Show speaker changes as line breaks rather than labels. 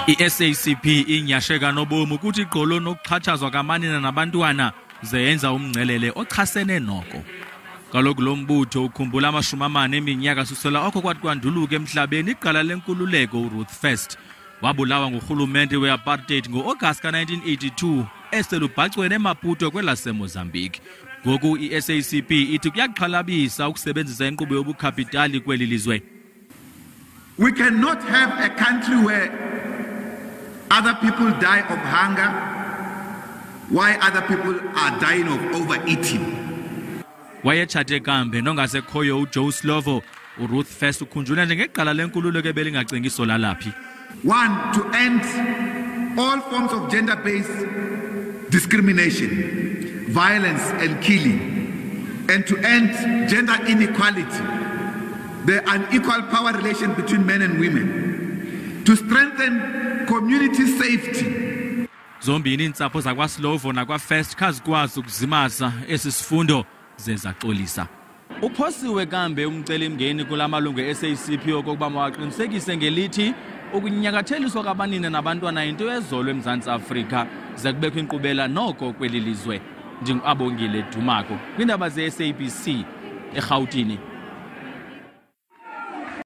I-SACP inyasheka nobomu ukuthi igqolo nokuxhatshazwa kamanina nabantwana zeyenza umngcelele ochasene noko. Kaloku lo mbutho ukhumbula amashumi amane eminyaka susela okho kwathi kwanduluka emhlabeni iqala lenkululeko uRuth First wabulawa ngurhulumente we-apartheid ngo-August ka-1982 eselubhacweni eMaputo kwelaseMozambique. Ngoku i-SACP ithi kuyaxhalabisa ukusebenzisa inkqubo yobukhapitali kweli lizwe.
We cannot have a country where other people die of hunger while other people are dying of overeating.
Wayetshate kambe nongasekhoyo uJoe Slovo uRuth First ukhunjula njengeqala lenkululeko ebelingacingiso lalaphi.
One, to end all forms of gender-based discrimination, violence and killing, and to end gender inequality, the unequal power relation between men and women, to strengthen community safety.
Zombini intsapho zakwaSlovo nakwaFirst khazikwazi ukuzimasa Isifundo zezaxolisa. Uphosiwe kambe umcelimngeni kulamalungu eSACP okokuba mawaqinisekise ngelithi ukunyakatheliswa kwabanina nabantwana into ezolo eMzantsi Afrika zakubekho inkqubela noko kweli lizwe. Ndingabongile Dumako kwindaba zeSABC eGauteng.